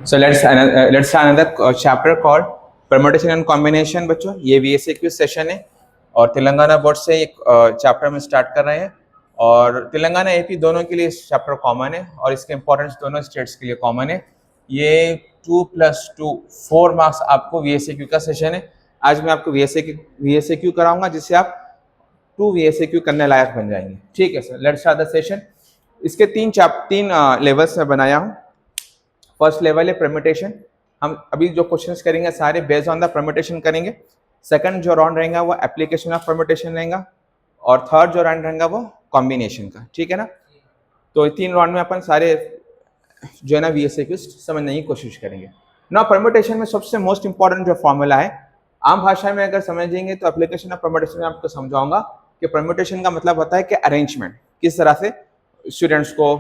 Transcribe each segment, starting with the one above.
So let's start another chapter called permutation and combination। बच्चों ये VSAQ session है और तेलंगाना बोर्ड से एक चैप्टर में स्टार्ट कर रहे हैं और तेलंगाना एपी दोनों के लिए चैप्टर कॉमन है और इसके इंपॉर्टेंस दोनों स्टेट्स के लिए कॉमन है। ये 2+2 4 मार्क्स आपको VSAQ का सेशन है। आज मैं आपको VSAQ कराऊंगा जिससे आप 2 VSAQ करने लायक बन जाएंगे। ठीक है sir, let's start the session. इसके तीन लेवल्स में बनाया हूँ। फर्स्ट लेवल है परम्यूटेशन। हम अभी जो क्वेश्चंस करेंगे सारे बेस्ड ऑन द परम्यूटेशन करेंगे। सेकंड जो राउंड रहेगा वो एप्लीकेशन ऑफ परम्यूटेशन रहेगा और थर्ड जो राउंड रहेगा वो कॉम्बिनेशन का। ठीक है ना? तो तीन राउंड में अपन सारे जो है ना VSAQ समझने की कोशिश करेंगे ना। परम्यूटेशन में सबसे मोस्ट इंपॉर्टेंट जो फॉर्मूला है, आम भाषा में अगर समझेंगे तो एप्लीकेशन ऑफ परम्यूटेशन में आपको समझाऊंगा कि परम्यूटेशन का मतलब होता है कि अरेंजमेंट, किस तरह से स्टूडेंट्स को,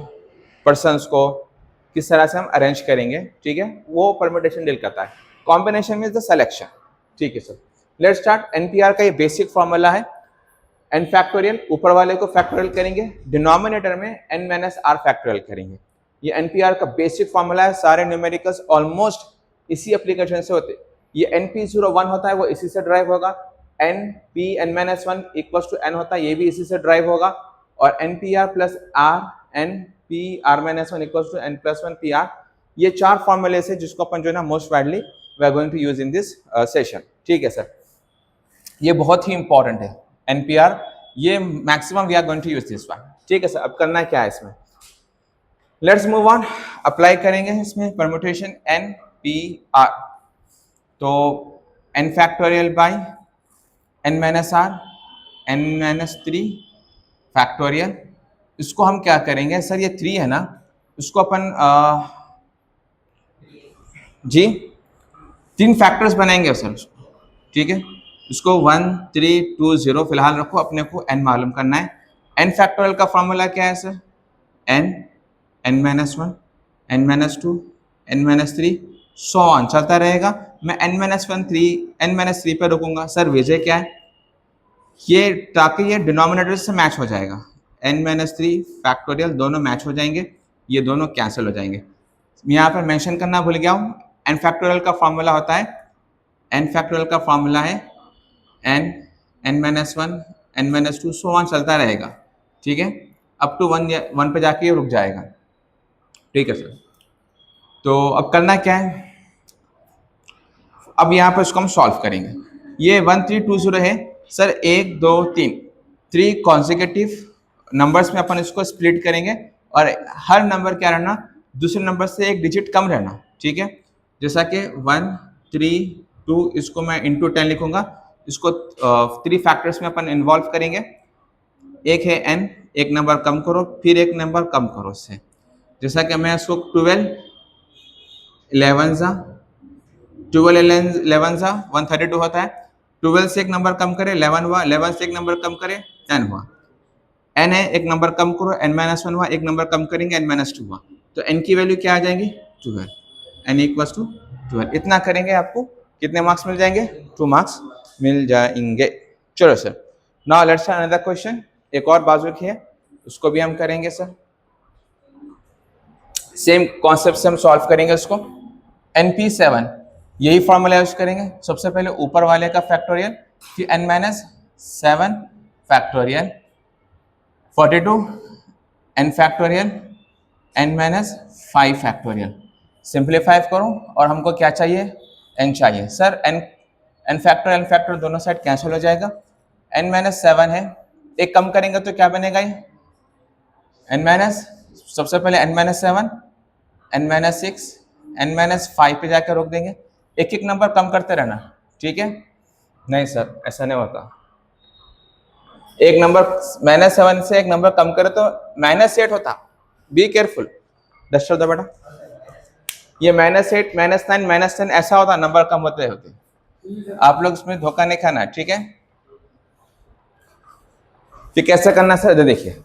पर्सन्स को किस तरह से हम अरेंज करेंगे। ठीक है, वो परम्यूटेशन डील करता है। कॉम्बिनेशन में द सिलेक्शन। ठीक है सर, लेट्स स्टार्ट। एनपीआर का ये बेसिक फॉर्मूला है। एन फैक्टोरियल, ऊपर वाले को फैक्टोरियल करेंगे, डिनोमिनेटर में n माइनस आर फैक्टोरियल करेंगे। ये एनपीआर का बेसिक फॉर्मूला है। सारे न्यूमेरिकल्स ऑलमोस्ट इसी एप्लीकेशन से होते। ये NP01 होता है, वो इसी से ड्राइव होगा। NP(n-1) इक्वल्स टू n होता है, ये भी इसी से ड्राइव होगा। और NPR plus R NPR-1 equals to n+1 PR। ये चार फॉर्मूले से जिसको अपन जो है ना most widely we are going to use in this session. ठीक है सर, ये बहुत ही इंपॉर्टेंट है NPR, ये maximum we are going to use this one. ठीक है सर, अब करना क्या है इसमें, लेट्स मूव ऑन। अप्लाई करेंगे इसमें परम्यूटेशन NPR। तो n factorial by n-r n-3 factorial. इसको हम क्या करेंगे सर, ये 3 है ना, इसको अपन जी 3 फैक्टर्स बनाएंगे सर। ठीक है, इसको 1 3 2 0 फिलहाल रखो, अपने को n मालूम करना है। n फैक्टोरियल का फॉर्मूला क्या है sir, n-1 n-2 n-3 so on चलता रहेगा। मैं n-3 पे रुकूंगा सर। वजह क्या है, ये ताकि ये डिनोमिनेटर से मैच हो जाएगा। n-3 फैक्टोरियल दोनों मैच हो जाएंगे, ये दोनों कैंसिल हो जाएंगे। यहाँ पर मेंशन करना भूल गया हूँ, n फैक्टोरियल का फॉर्मूला होता है, n फैक्टोरियल का फॉर्मूला है n-1 n-2 सो ऑन चलता रहेगा। ठीक है, अप टू 1 पे जाके ये रुक जाएगा। ठीक है सर, तो अब करना क्या है, अब यहाँ पर इसको हम सॉल्व करेंगे। ये 1 3 2 0 है सर, 1 2 3 कॉन्जिक्यूटिव नंबर्स में अपन इसको स्प्लिट करेंगे और हर नंबर क्या रहना, दूसरे नंबर से एक डिजिट कम रहना। ठीक है, जैसा कि 1 3 2, इसको मैं इंटू 10 लिखूंगा। इसको 3 फैक्टर्स में अपन इन्वॉल्व करेंगे। एक है n, एक नंबर कम करो, फिर एक नंबर कम करो उससे। जैसा कि मैं इसको 12 11 132 होता है। 12 से एक नंबर कम करे 11 हुआ, 11 से एक नंबर कम करे 10 हुआ। n है, एक नंबर कम करो n-1 हुआ, एक नंबर कम करेंगे n-2 हुआ। तो n की वैल्यू क्या आ जाएगी 12, n इक्वल्स टू 12। इतना करेंगे आपको कितने मार्क्स मिल जाएंगे, 2 मार्क्स मिल जाएंगे। चलो sir, now let's start another question. एक और बाजू की है, उसको भी हम करेंगे सर। सेम कॉन्सेप्ट से हम सॉल्व करेंगे उसको। NP7 यही फॉर्मूला यूज करेंगे। सबसे पहले ऊपर वाले का फैक्टोरियल, फिर n-7 factorial 42 n factorial n-5 factorial. Simplify करो और हमको क्या चाहिए, n चाहिए सर। n फैक्टर दोनों साइड कैंसिल हो जाएगा। n-7 है, एक कम करेंगे तो क्या बनेगा ये सबसे पहले n-7 n-6 n-5 पे जाकर रोक देंगे। एक एक नंबर कम करते रहना। ठीक है, नहीं सर ऐसा नहीं होता, एक नंबर -7 से एक नंबर कम करे तो -8 होता। बी केयरफुल, डस्टर दो बेटा। ये -8 -9 -10 ऐसा होता, नंबर कम होते होते। आप लोग इसमें धोखा नहीं खाना। ठीक है, फिर कैसे करना सर, देखिए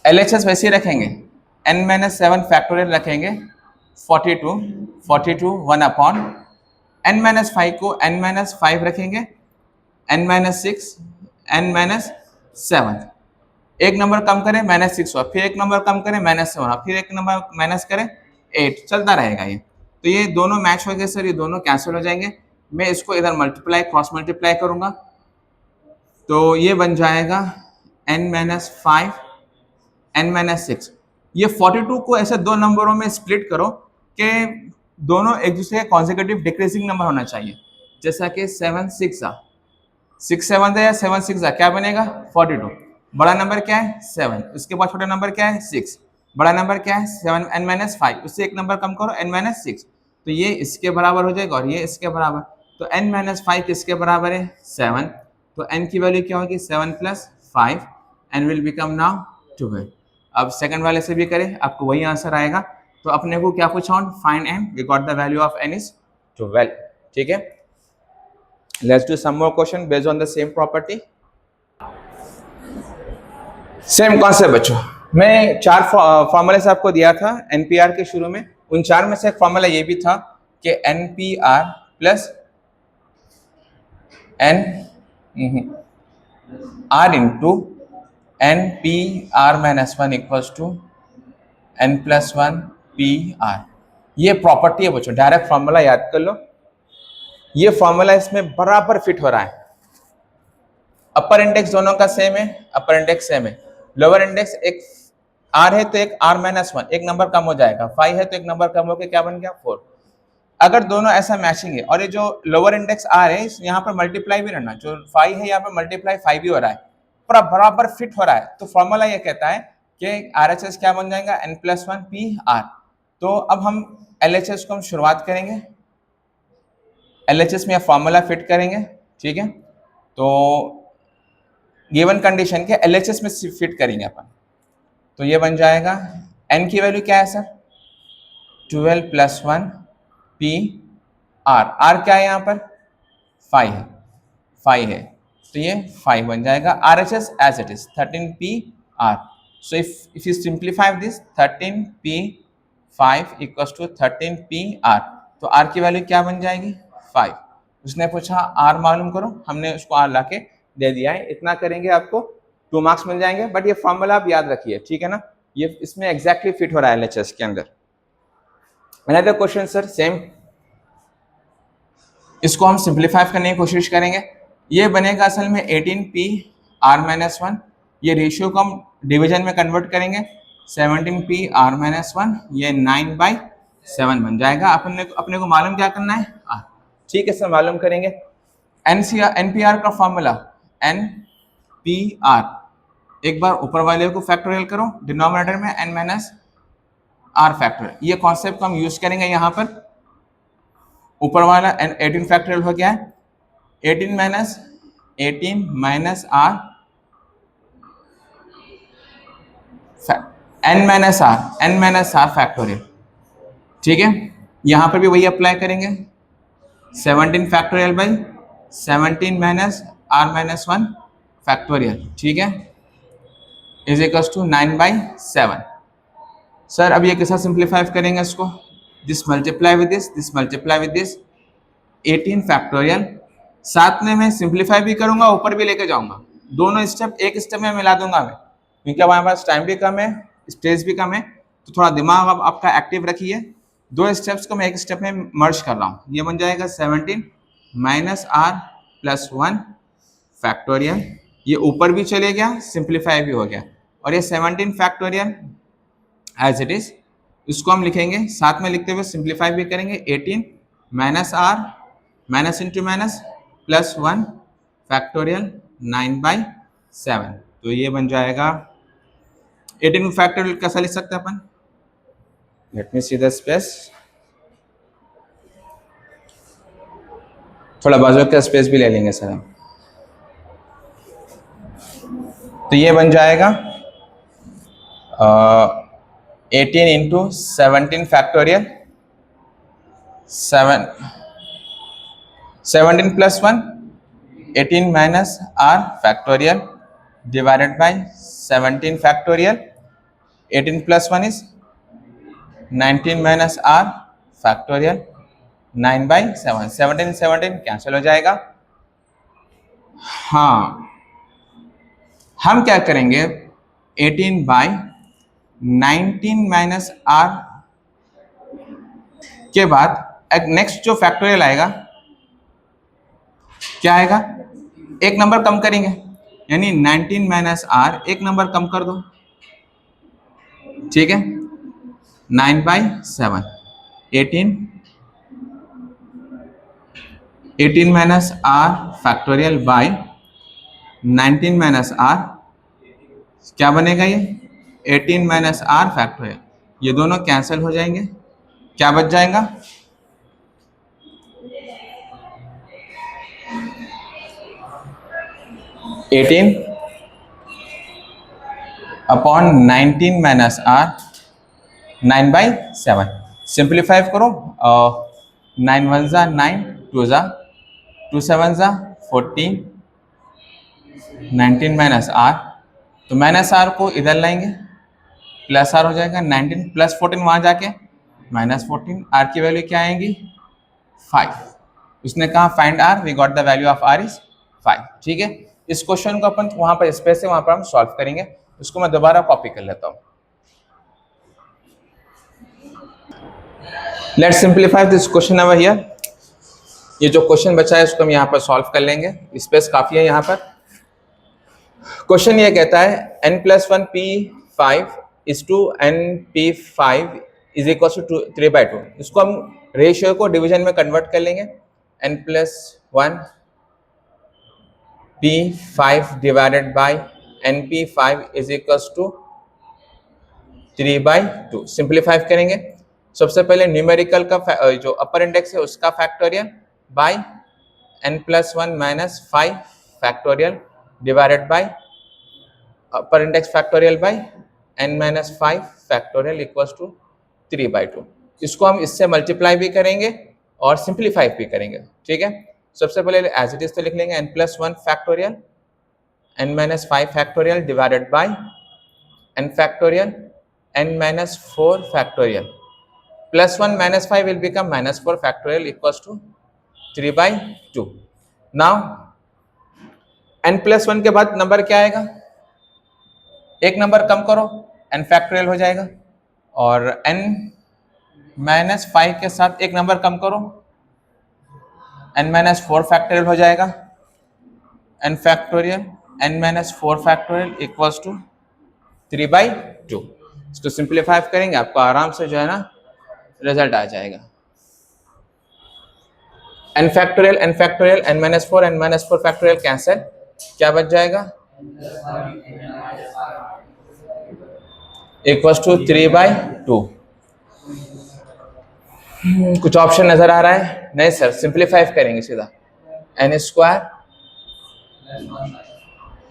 LHS वैसे ही रखेंगे, n-7 फैक्टोरियल रखेंगे 42 1 अपॉन n-5 को n-5 रखेंगे n-6 n-7। एक नंबर कम करें -6 हुआ, फिर एक नंबर कम करें -7 हुआ, फिर एक नंबर माइनस करें 8, चलता रहेगा ये। तो ये दोनों मैच हो गए सर, ये दोनों कैंसिल हो जाएंगे। मैं इसको इधर मल्टीप्लाई क्रॉस मल्टीप्लाई करूंगा तो ये बन जाएगा n माइनस 5 n माइनस 6। ये 42 को ऐसे दो नंबरों में स्प्लिट करो कि दोनों एक दूसरे के कॉन्सेक्यूटिव डिक्रीजिंग नंबर होना चाहिए। जैसा कि 7 6 6 7 या 7 6 क्या बनेगा 42। बड़ा नंबर क्या है 7, उसके बाद छोटा नंबर क्या है 6, बड़ा नंबर क्या है 7 n माइनस 5, उससे एक नंबर कम करो n माइनस 6, तो ये इसके बराबर हो जाएगा और ये इसके बराबर। तो n माइनस 5 किसके बराबर है 7, तो n की वैल्यू क्या होगी 7 plus 5 n will become now 12। अब सेकंड वाले से भी करें आपको वही आंसर आएगा। तो अपने को क्या पूछा find n, we got the value of n is 12। ठीक है, let's do some more question based on the same property. Same concept बच्चों, मैं 4 फॉर्मूले आपको दिया था एनपीआर के शुरू में। उन 4 में से एक फॉर्मूला ये भी था कि NPR plus n r into n p r minus 1 equals to n plus 1 p r. ये प्रॉपर्टी है बच्चों, डायरेक्ट फॉर्मूला याद कर लो। ये फॉर्मूला इसमें बराबर फिट हो रहा है। अपर इंडेक्स दोनों का सेम है, अपर इंडेक्स सेम है। लोअर इंडेक्स एक आर है तो एक आर माइनस 1, एक नंबर कम हो जाएगा। 5 है तो एक नंबर कम होकर क्या बन गया 4। अगर दोनों ऐसा मैचिंग है और ये जो लोअर इंडेक्स आर है यहाँ पर मल्टीप्लाई भी रहना, जो 5 है यहाँ पर मल्टीप्लाई 5 भी हो रहा है, पूरा बराबर फिट हो रहा है। तो फॉर्मूला ये कहता है कि आरएचएस क्या बन जाएगा n प्लस 1 पी आर। तो अब हम एलएचएस को हम शुरुआत करेंगे, एलएचएस में फॉर्मूला फिट करेंगे। ठीक है, तो गिवन कंडीशन के एलएचएस में फिट करेंगे अपन। तो ये बन जाएगा n की वैल्यू क्या है sir 12 plus 1 p r. R क्या है यहाँ पर 5 है, 5 है तो ये 5 बन जाएगा। R H S as it is 13 p r. So if you simplify this 13 p 5 equals to 13 p r, तो आर की वैल्यू क्या बन जाएगी 5। उसने पूछा आर मालूम करो, हमने उसको आर लाके दे दिया है। इतना करेंगे आपको 2 मार्क्स मिल जाएंगे। बट ये फॉर्मूला आप याद रखिए, ठीक है ना, ये इसमें एग्जैक्टली फिट हो रहा है एलएचएस के अंदर। अनदर क्वेश्चन सर सेम, इसको हम सिंप्लीफाई करने की कोशिश करेंगे। ये बनेगा असल में 18 पी आर माइनस 1। ये रेशियो को हम डिवीजन में कन्वर्ट करेंगे, 17 पी आर माइनस 1, ये 9/7 बन जाएगा। अपने को मालूम क्या करना है आर। ठीक है सर, मालूम करेंगे। एनपीआर का फॉर्मूला एनपीआर, एक बार ऊपर वाले को फैक्टोरियल करो, डिनोमिनेटर में n माइनस आर फैक्टोरियल। ये कॉन्सेप्ट हम यूज करेंगे यहाँ पर। ऊपर वाला 18 फैक्टोरियल हो गया है, 18 minus r n minus r factorial. ठीक है, यहाँ पर भी वही अप्लाई करेंगे, 17 factorial by 17 minus r minus 1 factorial. ठीक है, इज इक्वल्स टू 9/7। सर अब ये कैसा सिंप्लीफाई करेंगे इसको, this multiply with this, this multiply with this, 18 factorial. साथ में मैं सिंप्लीफाई भी करूंगा, ऊपर भी लेके जाऊंगा। दोनों स्टेप एक स्टेप में मिला दूंगा मैं, क्योंकि हमारे पास टाइम भी कम है, स्पेस भी कम है, तो थोड़ा दिमाग अब आपका एक्टिव रखिए। 2 स्टेप्स को मैं एक स्टेप में मर्ज कर रहा हूँ। ये बन जाएगा 17 माइनस आर प्लस 1 फैक्टोरियल। ये ऊपर भी चले गया, सिंप्लीफाई भी हो गया, और ये 17 फैक्टोरियल एज इट इज, इसको हम लिखेंगे, साथ में लिखते हुए सिंप्लीफाई भी करेंगे। 18 minus r minus into minus plus 1 factorial 9/7। तो ये बन जाएगा 18 फैक्टोरियल कैसा लिख सकते हैं अपन, let me see the space, थोड़ा बाजू का स्पेस भी ले लेंगे सर हम। तो ये बन जाएगा 18 into 17 factorial, 17 plus 1 18 minus r factorial divided by 17 factorial. 18 plus 1 is 19 minus r factorial 9/7। 17 cancel हो जाएगा। हाँ, हम क्या करेंगे, 18/19 माइनस आर के बाद एक नेक्स्ट जो फैक्टोरियल आएगा क्या आएगा, एक नंबर कम करेंगे, यानी 19 माइनस आर, एक नंबर कम कर दो, ठीक है, 9/7, 18 minus r factorial by 19 minus r, क्या बनेगा ये 18 माइनस आर फैक्टोरियल, ये दोनों कैंसिल हो जाएंगे, क्या बच जाएगा 18 अपॉन 19 माइनस आर, 9/7, सिंप्लीफाई करो, 9 1 जा 9, 2 जा 2 7 जा 14, 19 माइनस आर, तो माइनस आर को इधर लाएंगे, प्लस आर हो जाएगा, 19 प्लस 14 वहाँ जाके -14, आर की वैल्यू क्या आएगी 5, उसने कहा find r, we got the value of r is 5, ठीक है। इस क्वेश्चन को अपन वहाँ पर स्पेस है, वहाँ पर हम सॉल्व करेंगे, उसको मैं दोबारा कॉपी कर लेता हूँ। Let's simplify this question over here, ये जो क्वेश्चन बचा है इसको हम यहाँ पर सॉल्व कर लेंगे, स्पेस काफ़ी है यहाँ पर। क्वेश्चन ये कहता है n+1 p5 is to np5 is equal to 3/2, इसको हम रेशियो को डिवीजन में कन्वर्ट कर लेंगे, n+1 p5 divided by np5 is equal to 3/2, simplify करेंगे। सबसे पहले न्यूमेरिकल का जो अपर इंडेक्स है उसका factorial by n+1 minus 5 factorial divided by upper index factorial by n-5 factorial equals to 3/2, इसको हम इससे मल्टीप्लाई भी करेंगे और सिंप्लीफाई भी करेंगे, ठीक है। सबसे पहले एज इट इज तो लिख लेंगे n+1 factorial n-5 factorial divided bye n factorial n-4 factorial +1 -5 will become -4 factorial equals to 3/2. Now n+1 के बाद नंबर क्या आएगा, एक नंबर कम करो n फैक्टोरियल हो जाएगा, और n-5 के साथ एक नंबर कम करो n-4 फैक्टोरियल हो जाएगा, n factorial n-4 factorial equals to 3/2, इसको सिंप्लीफाई करेंगे आपको आराम से जो है ना रिजल्ट आ जाएगा, n factorial n-4 n-4 factorial cancel, क्या बच जाएगा इक्वल्स टू 3/2। कुछ ऑप्शन नजर आ रहा है, नहीं सर, सिंप्लीफाई करेंगे सीधा, n²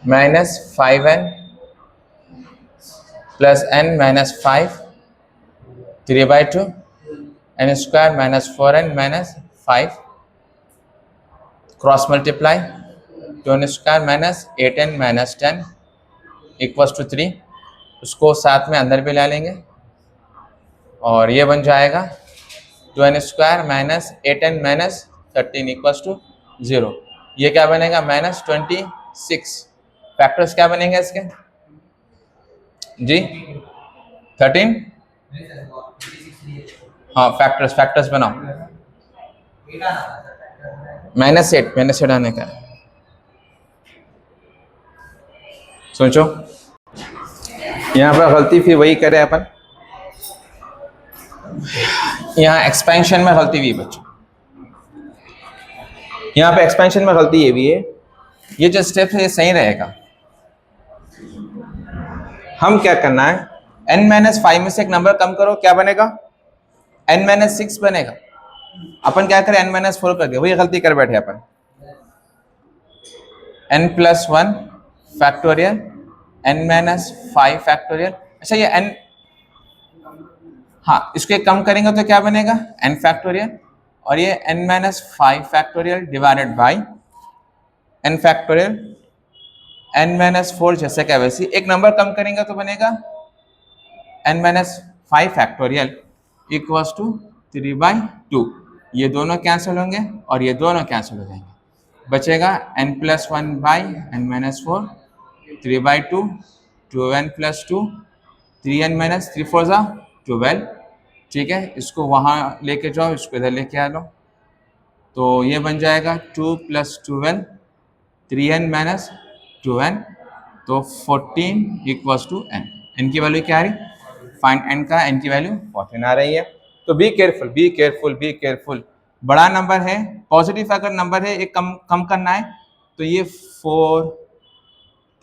minus 5n plus n-5 3/2, n² minus 4n minus 5 cross multiply, 2n² minus 8n minus 10 equals to 3, उसको साथ में अंदर भी ला लेंगे और ये बन जाएगा 2n² minus 8n minus 13 equals to 0, ये क्या बनेगा -26, फैक्टर्स क्या बनेंगे इसके जी 13, हाँ फैक्टर्स बनाओ, -8 आने का है, सोचो यहाँ पर गलती फिर वही करे अपन, यहाँ एक्सपेंशन में गलती भी बच्चों, यहाँ पे एक्सपेंशन में गलती ये भी है, ये जो स्टेप है ये सही रहेगा, हम क्या करना है n-5 में से एक नंबर कम करो, क्या बनेगा n-6 बनेगा, अपन क्या करें n-4 कर दिया, वही गलती कर बैठे अपन, n+1 फैक्टोरियल n-5 फैक्टोरियल, अच्छा ये n, हाँ इसको एक कम करेंगे तो क्या बनेगा n फैक्टोरियल, और ये n-5 factorial divided bye n factorial n-4 जैसे क्या वैसे एक नंबर कम करेंगे तो बनेगा n-5 फैक्टोरियल इक्वल्स टू 3/2, ये दोनों कैंसिल होंगे और ये दोनों कैंसिल हो जाएंगे, बचेगा n+1 bye n-4 3/2, 2n + 2 3n - 3 4 12, ठीक है, इसको वहाँ लेके जाओ, इसको इधर लेके आ लो, तो ये बन जाएगा 2 + 12 3n माइनस 2n, तो 14 इक्वल्स टू n। n की वैल्यू क्या आ रही, फाइंड n का, n की वैल्यू 14 आ रही है। तो be careful, be careful, be careful. बड़ा नंबर है, पॉजिटिव अगर नंबर है, एक कम कम करना है तो ये 4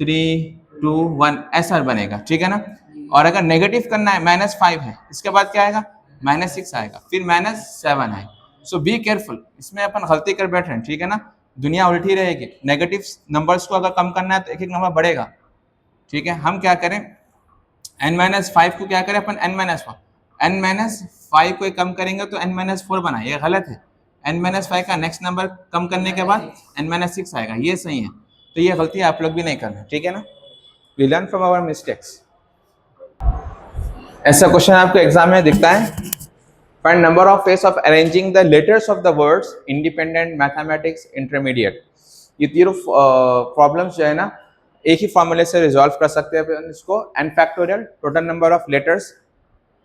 3 2 1 ऐसा बनेगा, ठीक है ना। और अगर नेगेटिव करना है, -5 है, इसके बाद क्या आएगा, -6 आएगा, फिर -7 है। सो बी केयरफुल, इसमें अपन गलती कर बैठ रहे हैं, ठीक है ना। दुनिया उल्टी रहेगी, नेगेटिव नंबर्स को अगर कम करना है तो एक एक नंबर बढ़ेगा, ठीक है। हम क्या करें, n-5 को क्या करें अपन, n-4, n-5 को कम करेंगे तो n-4 बना, ये गलत है। n-5 का नेक्स्ट नंबर कम करने के बाद n-6 आएगा, ये सही है। तो ये गलती आप लोग भी नहीं करना, ठीक है ना। We learn from our mistakes. ऐसा क्वेश्चन आपको एग्जाम में दिखता है, find number of ways of arranging the letters of the words independent mathematics intermediate. ये तीनों प्रॉब्लम्स जो है ना, एक ही फॉर्मूले से रिजॉल्व कर सकते हैं अपन इसको। n factorial, total number of letters,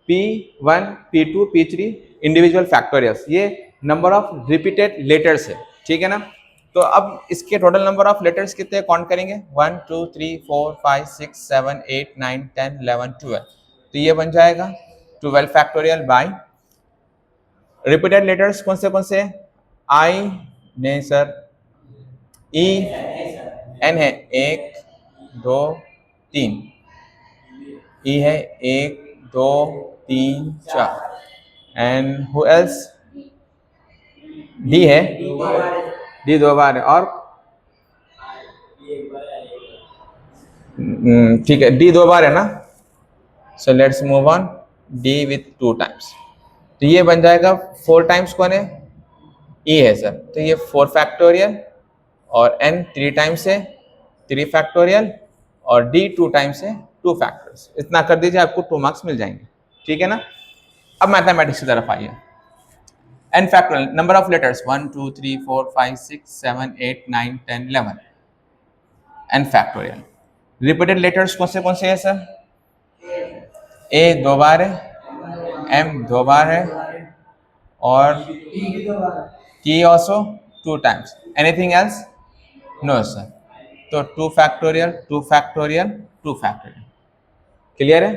p1 p2 p3 individual factorials, ये नंबर ऑफ रिपीटेड लेटर्स है, ठीक है ना। तो अब इसके टोटल नंबर ऑफ लेटर्स कितने काउंट करेंगे, 1 2 3 4 5 6 7 8 9 10 11 12, तो ये बन जाएगा 12 फैक्टोरियल बाय रिपीटेड लेटर्स कौन से आई नहीं सर, ई एन है 1 2 3, ई है 1 2 3 4, एंड हु एल्स, डी है, डी 2 बार है, और ठीक है, डी 2 बार है ना। So let's move on, D with 2 times, तो ये बन जाएगा 4 टाइम्स कौन है, ई है सर, तो ये 4 फैक्टोरियल, और n 3 टाइम्स है 3 फैक्टोरियल, और d 2 टाइम्स है 2 फैक्टर्स। इतना कर दीजिए, आपको 2 मार्क्स मिल जाएंगे, ठीक है ना। अब मैथमेटिक्स की तरफ आइए। n factorial, number of letters 1 2 3 4 5 6 7 8 9 10 11, n factorial. Repeated letters कौन से है सर, a 2 बार है, m 2 बार है, और t also 2 times, anything else, no sir. तो 2 फैक्टोरियल 2 फैक्टोरियल 2 फैक्टोरियल, क्लियर है।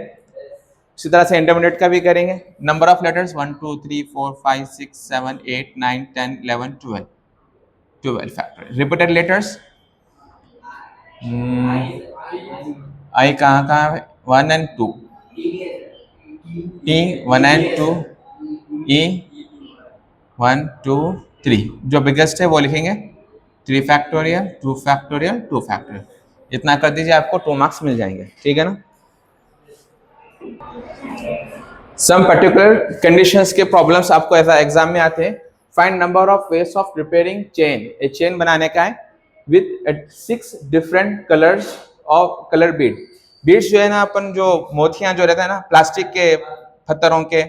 इसी तरह से इंटरमीडिएट का भी करेंगे। Number of letters 1 2 3 4 5 6 7 8 9 10 11 12, 12 factorial. Repeated letters, आई कहाँ है, 1 and 2, t 1 and 2, e 1 2 3, जो बिगेस्ट है वो लिखेंगे 3 फैक्टोरियल 2 फैक्टोरियल 2 फैक्टोरियल। इतना कर दीजिए, आपको 2 मार्क्स मिल जाएंगे, ठीक है ना। सम पर्टिकुलर कंडीशंस के प्रॉब्लम्स आपको ऐसा एग्जाम में आते हैं। Find number of ways of preparing chain, A chain बनाने का है with 6 different colours of colour Beed. Beads जो है ना, अपन जो मोतियां जो रहता है ना, प्लास्टिक के पत्थरों के,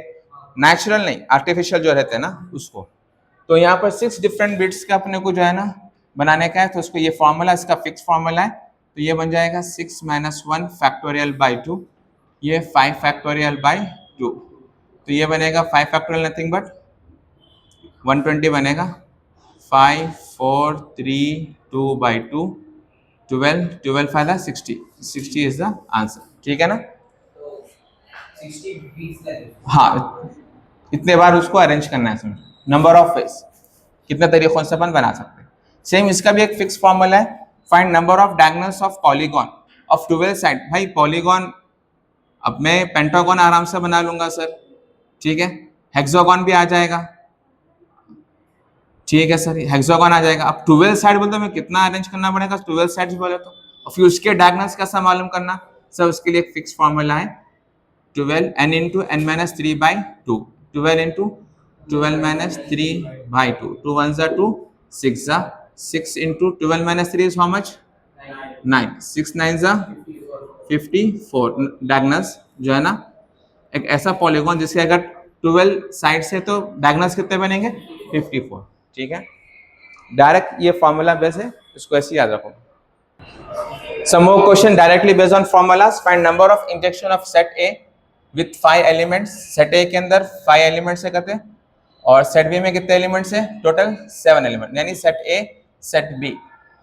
नेचुरल नहीं आर्टिफिशियल जो रहते हैं ना उसको। तो यहाँ पर 6 डिफरेंट बीड्स का अपने को जो है ना बनाने का है, तो उसको ये फॉर्मूला, इसका फिक्स फॉर्मूला है, तो ये बन जाएगा 6 - 1 फैक्टोरियल बाई 2, ये 5 फैक्टोरियल बाई 2, तो ये बनेगा 5 फैक्टोरियल नथिंग बट 120 बनेगा, 5 4 3 2 बाई 2 12 12 फायदा 60 60 इज द आंसर, ठीक है ना। हाँ, इतने बार उसको अरेंज करना है समझो। नंबर ऑफ वेज, कितने तरीकों से अपन बना सकते हैं। सेम इसका भी एक फिक्स फॉर्मूला है, find number of diagonals of polygon of 12 side. भाई पॉलीगॉन, अब मैं पेंटागन आराम से बना लूंगा सर, ठीक है, हेक्सागन भी आ जाएगा, ठीक है सर, हेक्सागन आ जाएगा। अब 12 साइड बोलते मैं कितना अरेंज करना पड़ेगा, 12 साइड्स बोले तो, और फिर उसके डायगोनल्स कैसा मालूम करना सर, उसके लिए एक फिक्स फॉर्मूला है 12 n into n minus 3 by 2, 12 into 12 minus 3 by 2, 2 1s are 2, 6 are 6 into 12 minus 3 is how much, 9, 6 9s are 54 diagonals जो है ना। एक ऐसा पॉलीगॉन जिसके अगर 12 साइड से तो डायगोनल्स कितने बनेंगे 54, ठीक है। डायरेक्ट ये फॉर्मूला बेस है, इसको ऐसे याद रखो। Some more question directly based on formulas. Find number of intersection of set A with 5 elements, set ए के अंदर 5 एलिमेंट्स है कहते हैं, और सेट बी में कितने एलिमेंट्स है, टोटल 7 एलिमेंट, यानी सेट ए सेट बी।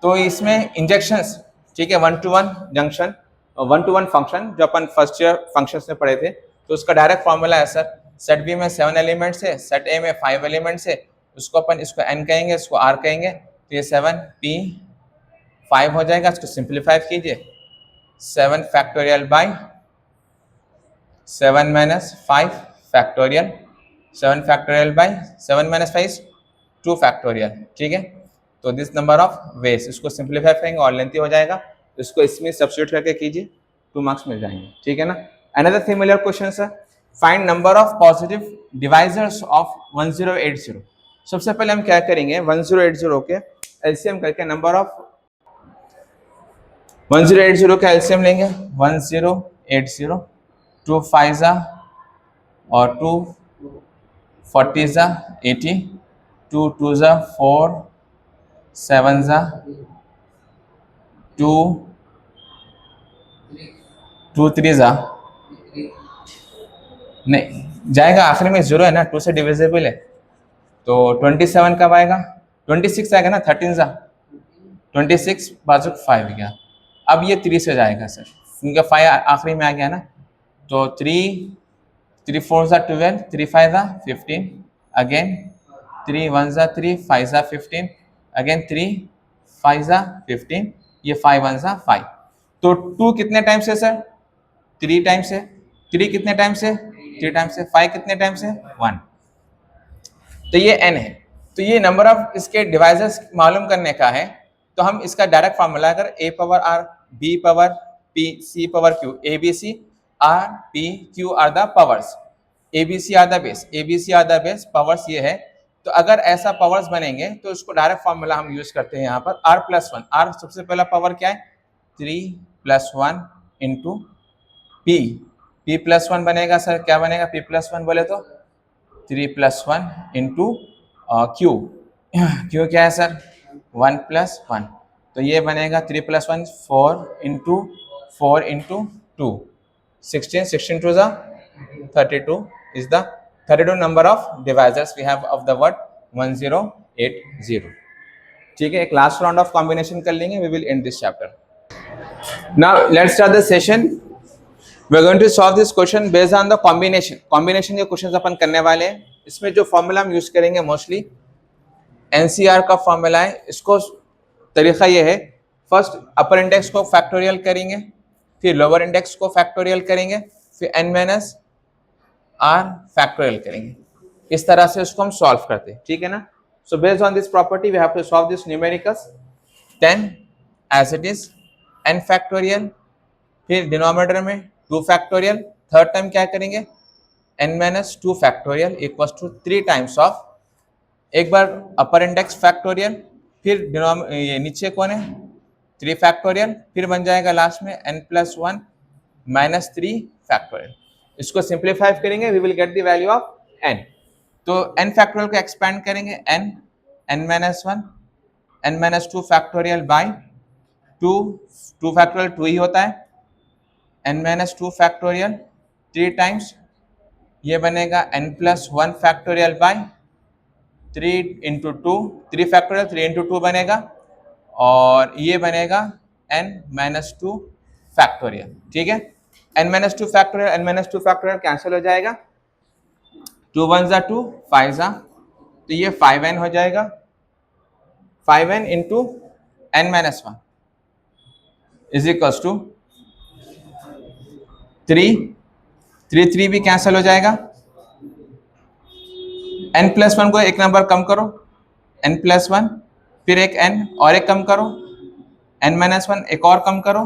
तो इसमें इंजेक्शंस, ठीक है, 1-to-1 जंक्शन, 1-to-1 फंक्शन जो अपन फर्स्ट ईयर फंक्शंस में पढ़े थे, तो उसका डायरेक्ट फॉर्मूला है सर, सेट बी में 7 एलिमेंट्स है, सेट ए में 5 एलिमेंट्स है, उसको अपन इसको n कहेंगे, इसको r कहेंगे, तो ये 7p 5 हो जाएगा। इसको सिंप्लीफाई कीजिए, 7 factorial by 7 minus 5 factorial, 7 factorial by 7 minus 5 2 factorial, ठीक है। तो दिस नंबर ऑफ वेज, इसको सिंप्लीफाई करेंगे और लेंथी हो जाएगा, इसको इसमें सब्स्टिट्यूट करके कीजिए, 2 मार्क्स मिल जाएंगे, ठीक है ना। Another similar question sir, find number of positive divisors of 1080। सबसे पहले हम क्या करेंगे, 1080 के एलसीएम करके नंबर ऑफ 1080 का एलसीएम लेंगे, 1080, 2 5 और 2 40 80, 2 2 4 7 2 2 3 नहीं जाएगा, आखिर में 0 है ना, 2 से डिविजिबल है, तो 27 कब आएगा, 26 आएगा ना, 13 26 बाजू 5 गया। अब ये 3 से जाएगा सर, क्योंकि 5 आखिरी में आ गया ना, तो 3 4 12, 3 5 15, अगेन 3 1 3, 5 15, अगेन 3 5 15, ये 5 1 5, तो 2 कितने टाइम से सर, 3 टाइम से, 3 कितने टाइम से, 3 टाइम से, 5 कितने टाइम से, 1, तो ये n है। तो ये नंबर ऑफ इसके डिवाइजर्स मालूम करने का है, तो हम इसका डायरेक्ट फार्मूला अगर a power r b power p c power q, a b c r p q are the powers, a b c are the base, a b c are the base, powers ये है। तो अगर ऐसा powers बनेंगे तो उसको direct formula हम use करते हैं यहाँ पर, r प्लस 1, r सबसे पहला पावर क्या है, 3 + 1 इंटू p, p प्लस 1 बनेगा सर, क्या बनेगा p प्लस 1 बोले तो 3 + 1 इंटू q, q क्या है सर, 1 + 1, तो ये बनेगा 3 + 1 4 into 2 16, 16 2 32 is the 32 number of divisors we have of the word 1080, ठीक है। एक लास्ट राउंड ऑफ कॉम्बिनेशन कर लेंगे, we will end this chapter. Now let's start the session. We are going to solve this question based on the combination. Combination के questions अपन करने वाले हैं। इसमें जो फॉर्मूला हम यूज करेंगे मोस्टली एनसीआर का फॉर्मूला है। इसको तरीका ये है, फर्स्ट अपर इंडेक्स को फैक्टोरियल करेंगे, फिर लोअर इंडेक्स को फैक्टोरियल करेंगे, फिर n माइनस r फैक्टोरियल करेंगे। इस तरह से उसको हम सॉल्व करते हैं, ठीक है ना। So based on this property we have to solve this numericals 10 as it is n factorial, फिर डिनोमिनेटर में 2 फैक्टोरियल, थर्ड टाइम क्या करेंगे n minus 2 factorial equals to 3 times of, एक बार अपर इंडेक्स फैक्टोरियल, फिर ये नीचे कौन है 3 फैक्टोरियल, फिर बन जाएगा लास्ट में n + 1 माइनस 3 फैक्टोरियल। इसको सिंप्लीफाई करेंगे, we will get the value of n। तो n फैक्टोरियल को एक्सपेंड करेंगे, n minus 1 n minus 2 factorial by 2 factorial 2 ही होता है, n माइनस 2 फैक्टोरियल 3 टाइम्स, ये बनेगा n + 1 factorial by 3 into 2, 3 factorial 3 into 2 बनेगा, और ये बनेगा n माइनस 2 फैक्टोरियल, ठीक है। n minus 2 factorial n minus 2 factorial cancel हो जाएगा, 2 1 2 5 तो ये 5n हो जाएगा, 5n into n minus 1 is equals to 3 भी कैंसिल हो जाएगा, n + 1 को एक नंबर कम करो, n + 1, फिर एक n और एक कम करो, n माइनस 1 एक और कम करो,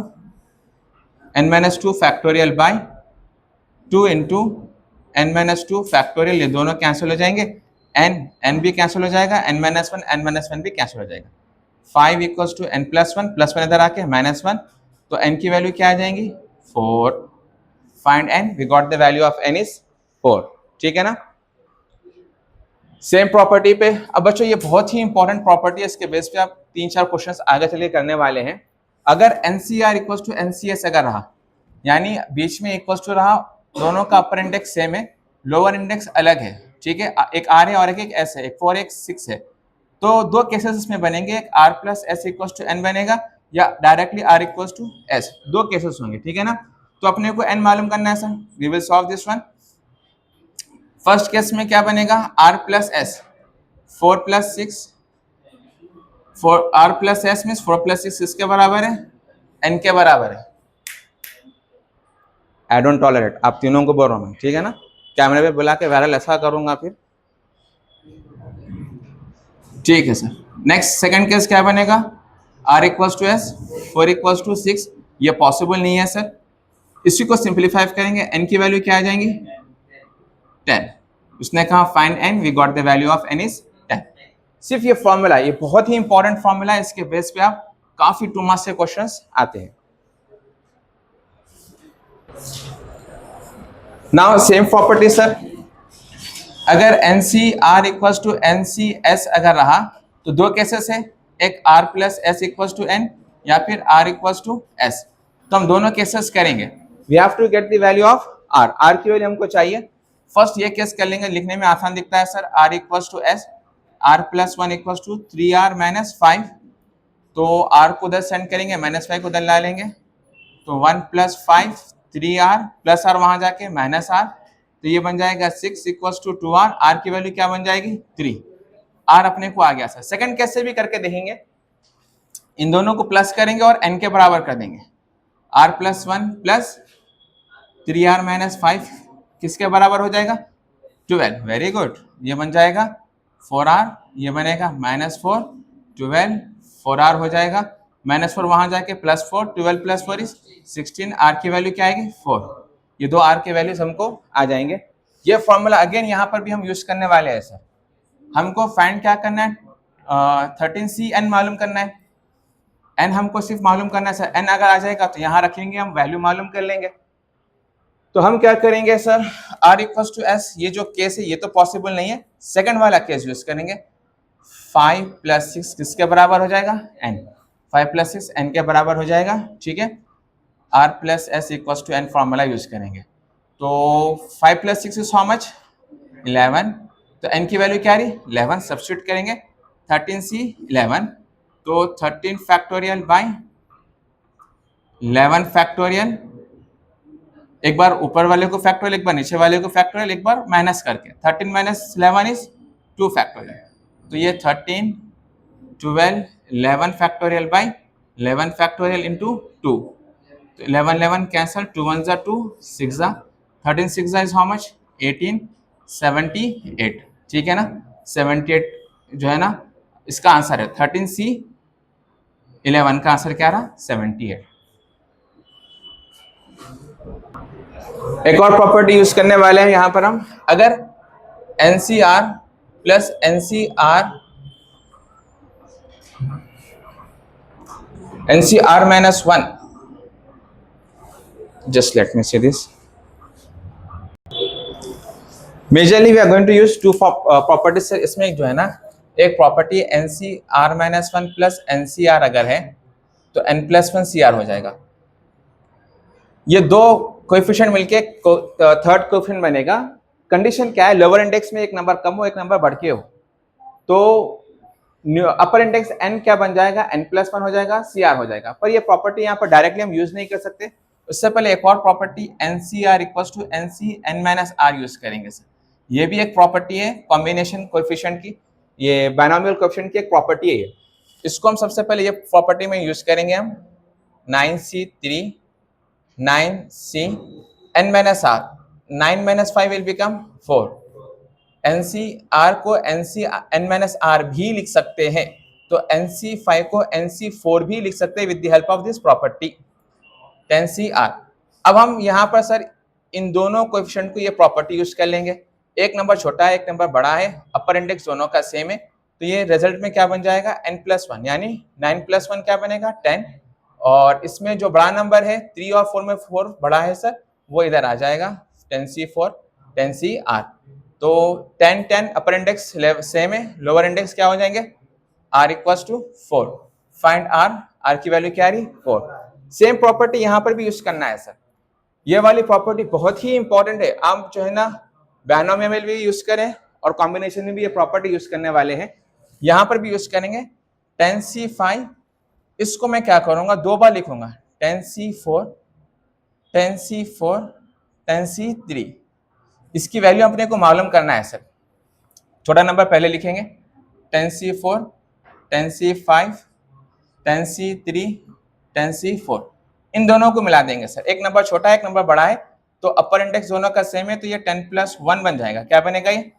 n minus 2 factorial by 2 into n minus 2 factorial, ये दोनों कैंसिल हो जाएंगे, n भी कैंसिल हो जाएगा, n माइनस 1 भी कैंसिल हो जाएगा, 5 इक्वल्स टू n + 1 इधर आके -1, तो n की वैल्यू क्या आ जाएंगी 4, find n, we got the value of n is 4, ठीक है ना। सेम प्रॉपर्टी पे अब बच्चों ये बहुत ही इंपॉर्टेंट प्रॉपर्टी है, इसके बेस पे आप 3-4 क्वेश्चंस आगे चलिए करने वाले हैं। अगर NCR इक्वल्स टू NCS अगर रहा, यानी बीच में इक्वल्स टू रहा दोनों का अपर इंडेक्स सेम है, लोअर इंडेक्स अलग है, ठीक है, एक आर है और एक एस है, एक 4 एक 6 है। तो दो केसेस इसमें बनेंगे, एक r plus s equal to n बनेगा या directly r equal to s, दो केसेस होंगे, ठीक है ना। तो अपने को एन मालूम करना है sir, we will solve this one. First case में क्या बनेगा, r plus s, 4 plus 6, 4 r plus s means 4 plus 6 किसके बराबर है, एन के बराबर है। आई डोंट टॉलरेट, आप तीनों को बोल रहा हूँ, ठीक है ना, कैमरे पे बुला के वायरल ऐसा करूंगा फिर, ठीक है सर। नेक्स्ट सेकंड केस क्या बनेगा, r equals to s, 4 equals to 6, ये पॉसिबल नहीं है सर। इसी को सिंप्लीफाई करेंगे, एन की वैल्यू क्या आ जाएंगी 10, उसने कहा find n, we got the value of n is 10। सिर्फ ये फॉर्मूला, ये बहुत ही इंपॉर्टेंट फॉर्मूला है, इसके बेस पे आप काफी 2 मार्क्स से क्वेश्चंस आते हैं। नाउ सेम प्रॉपर्टी सर, अगर n c r equal to n c s अगर रहा तो दो केसेस है, एक r plus s equal to n या फिर आर इक्वल टू एस। तो हम दोनों केसेस करेंगे, we have to get the value of r, r की वैल्यू हमको चाहिए। फर्स्ट ये केस कर लेंगे, लिखने में आसान दिखता है sir, r equal to s, r plus 1 equal to 3r minus 5, तो आर को 10 सेंड करेंगे, माइनस 5 को 10 ला लेंगे, तो 1 प्लस 5 3r प्लस आर वहां जाके माइनस आर, तो ये बन जाएगा 6 इक्वल टू 2r, आर की वैल्यू क्या बन जाएगी 3, आर अपने को आ गया सर। सेकंड केस से भी करके देखेंगे, इन दोनों को प्लस करेंगे और n के बराबर कर देंगे, r plus 1 plus 3r minus 5 किसके बराबर हो जाएगा 12, वेरी गुड, ये बन जाएगा 4r, ये बनेगा माइनस 4, 12 4r हो जाएगा, माइनस 4 वहां जाके प्लस 4, 12 प्लस 4 इज 16, आर की वैल्यू क्या आएगी 4, ये दो आर के वैल्यूज हमको आ जाएंगे। ये फॉर्मूला अगेन यहाँ पर भी हम यूज करने वाले हैं सर। हमको फाइंड क्या करना है, 13c n मालूम करना है, n हमको सिर्फ मालूम करना है सर, n अगर आ जाएगा तो यहाँ रखेंगे, हम वैल्यू मालूम कर लेंगे। तो हम क्या करेंगे sir, r equal to s, ये जो केस है ये तो पॉसिबल नहीं है, सेकंड वाला केस यूज करेंगे, 5 प्लस 6 किसके बराबर हो जाएगा n, 5 प्लस 6 n के बराबर हो जाएगा, ठीक है, r plus s equal to n formula use करेंगे। तो 5 प्लस 6 इज हाउ मच 11, तो n की वैल्यू क्या रही 11, सब्स्टिट्यूट करेंगे 13c 11, तो 13 फैक्टोरियल बाय 11 फैक्टोरियल, एक बार ऊपर वाले को फैक्टोरियल, एक बार नीचे वाले को फैक्टोरियल, एक बार माइनस करके 13 माइनस 11 इज 2 फैक्टोरियल, तो ये 13 12 11 फैक्टोरियल बाय 11 फैक्टोरियल इंटू 2, तो 11 11 कैंसल, 2 1 जा 2, 6 जा 13, 6 जा इज हाउ मच 18, 78, ठीक है ना, 78 जो है ना इसका आंसर है 13c 11 का आंसर क्या रहा 78। एक और प्रॉपर्टी यूज करने वाले हैं यहां पर हम, अगर NCR plus NCR minus 1, just let me see this, majorly we are going to use two properties से, इसमें जो है ना एक property NCR minus 1 plus NCR अगर है तो n प्लस 1 CR हो जाएगा, ये दो कोएफिशिएंट मिलके थर्ड कोएफिशिएंट बनेगा। कंडीशन क्या है, लोअर इंडेक्स में एक नंबर कम हो एक नंबर बढ़ के हो, तो अपर इंडेक्स n क्या बन जाएगा n प्लस 1 हो जाएगा, CR हो जाएगा। पर ये प्रॉपर्टी यहाँ पर डायरेक्टली हम यूज नहीं कर सकते, उससे पहले एक और property NCR equal to NC n minus R use करेंगे सर। ये भी एक प्रॉपर्टी है कॉम्बिनेशन कोएफिशिएंट की, ये बाइनोमियल कोएफिशिएंट की एक प्रॉपर्टी है ये, इसको हम सबसे पहले ये प्रॉपर्टी में यूज करेंगे हम, 9C3 9C n minus R, 9 minus 5 will become 4, NCR को NC n माइनस R भी लिख सकते हैं, तो NC5 को NC4 भी लिख सकते हैं with the help of this property 10CR। अब हम यहाँ पर सर इन दोनों कोएफिशिएंट को ये प्रॉपर्टी यूज कर लेंगे, एक नंबर छोटा है एक नंबर बड़ा है, अपर इंडेक्स दोनों का सेम है, तो ये रिजल्ट में क्या बन जाएगा n प्लस 1, यानी 9 प्लस 1 क्या बनेगा 10, और इसमें जो बड़ा नंबर है 3 और 4 में 4 बड़ा है सर, वो इधर आ जाएगा 10C4 10CR, तो 10 10 अपर इंडेक्स सेम है, लोअर इंडेक्स क्या हो जाएंगे R equals to 4, find R, R की वैल्यू क्या आ रही 4। सेम प्रॉपर्टी यहाँ पर भी यूज करना है सर, ये वाली प्रॉपर्टी बहुत ही इंपॉर्टेंट है। आप जो है ना बायनोमियल में भी यूज करें और कॉम्बिनेशन में भी ये प्रॉपर्टी यूज करने वाले हैं, यहां पर भी यूज करेंगे। tan c5, इसको मैं क्या करूंगा, दो बार लिखूंगा, tan c4 tan c4 tan c3। इसकी वैल्यू अपने को मालूम करना है सर। छोटा नंबर पहले लिखेंगे, tan c4 tan c5 tan c3 tan c4, इन दोनों को मिला देंगे सर। एक नंबर छोटा है, एक नंबर बड़ा है, तो अपर इंडेक्स दोनों का सेम है, तो ये 10 + 1 बन जाएगा। क्या बनेगा ये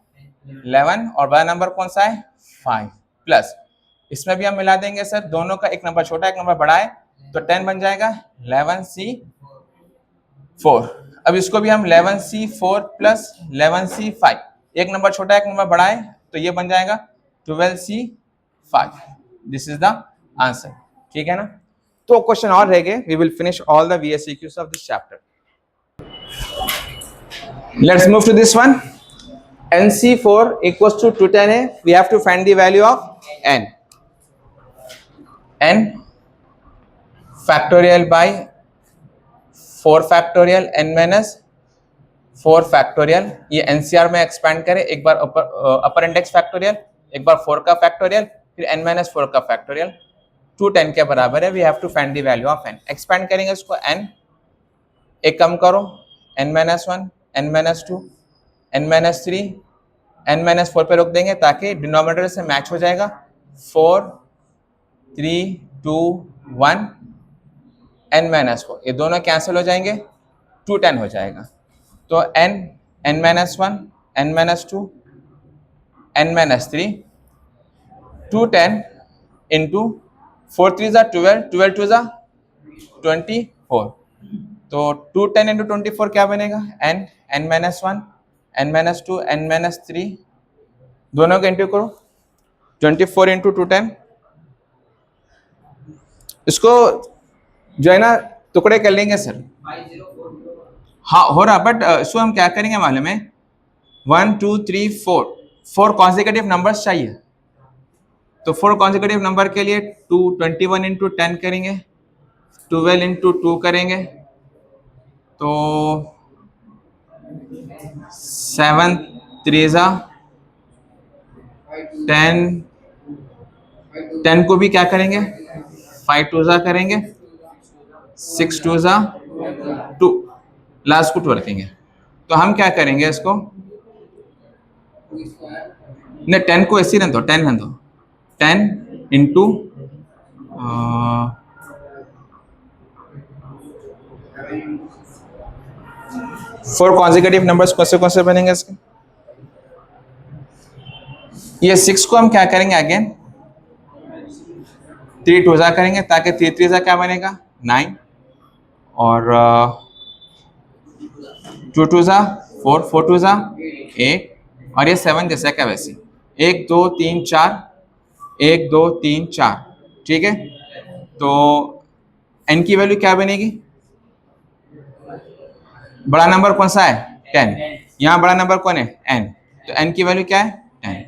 11, और बड़ा नंबर कौन सा है 5 प्लस, इसमें भी हम मिला देंगे सर, दोनों का एक नंबर छोटा एक नंबर बड़ा है, तो 10 बन जाएगा 11c4। अब इसको भी हम 11c4 + 11c5, एक नंबर छोटा एक नंबर बड़ा है, तो ये बन जाएगा 12c5। This is the answer, ठीक है ना। तो क्वेश्चन और रह गए, we will finish all the VSEQs of this chapter. Let's move to this one. NC4 equals to 210 है, we have to find the value of n factorial by 4 factorial n minus 4 factorial। ये NCR में expand करें, एक बार अपर index factorial, एक बार 4 का factorial, फिर n minus 4 का फैक्टोरियल, 210 के बराबर है। We have to find the value of n। Expand करेंगे इसको, n एक कम करो, n minus 1 n minus 2 n minus 3 n minus 4 पे रोक देंगे ताकि डिनोमिनेटर से मैच हो जाएगा। 4 3 2 1 n minus 4, ये दोनों कैंसिल हो जाएंगे, 210 हो जाएगा। तो n minus 1 n minus 2 n minus 3 210 into 4 3 is 12, 12 2 is 24, तो 210 into 24 क्या बनेगा, n minus 1 n minus 2 n minus 3, दोनों को इंटू करो, 24 into 210। इसको जो है ना टुकड़े कर लेंगे सर। हाँ हो रहा, बट इसको हम क्या करेंगे मालूम है, 1 2 3 4 कॉन्सेक्यूटिव नंबर्स चाहिए, तो 4 कॉन्सेक्यूटिव नंबर के लिए 21 into 10 करेंगे, 12 into 2 करेंगे, तो 7 3 is 10, 10 को भी क्या करेंगे, 5 2 जा करेंगे, 6 2 जा 2, लास्ट को 2 रखेंगे। तो हम क्या करेंगे इसको, नहीं 10 को ऐसे रहने दो, 10 रहने दो, 10 इंटू 4 कॉन्सेक्यूटिव नंबर्स कौन से बनेंगे इसके। ये 6 को हम क्या करेंगे, अगेन 3 2 जा करेंगे, ताकि 3 3 जा क्या बनेगा 9, और 2 2 जा 4 4 2 जा 8, और ये 7 जैसा क्या वैसे 1 2 3 4 1 2 3 4, ठीक है। तो n की वैल्यू क्या बनेगी, बड़ा नंबर कौन सा है 10, यहाँ बड़ा नंबर कौन है n, तो n की वैल्यू क्या है 10।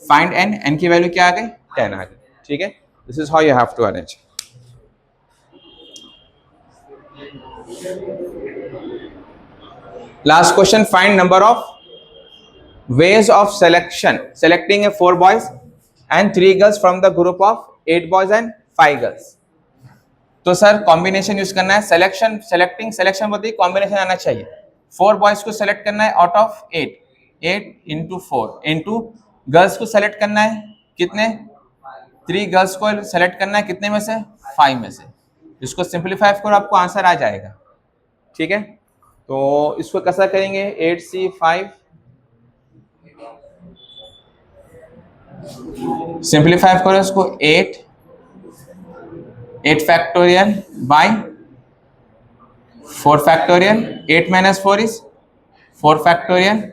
फाइंड n की वैल्यू क्या आ गई 10 आ गई, ठीक है। This is how you have to arrange. Last question, find number of ways of selecting a 4 boys and 3 girls from the group of 8 boys and 5 girls। तो सर कॉम्बिनेशन यूज करना है, selection बोलते ही combination आना चाहिए। 4 boys को select करना है out of 8 into 4 into girls को सेलेक्ट करना है कितने, 3 गर्ल्स को सेलेक्ट करना है कितने में से 5 में से। इसको सिंप्लीफाई करो, आपको आंसर आ जाएगा, ठीक है। तो इसको कैसा करेंगे, 8c5 सिंप्लीफाई करो इसको, 8 factorial by 4 factorial, 8 minus 4 is 4 factorial,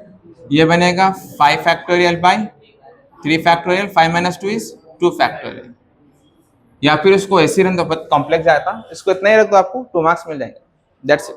ये बनेगा 5 factorial by 3 factorial, 5 minus 2 is 2 factorial. या फिर इसको ऐसे रन दो, कॉम्प्लेक्स जाता, इसको इतना ही रख दो, आपको 2 मार्क्स मिल जाएंगे, दैट्स इट।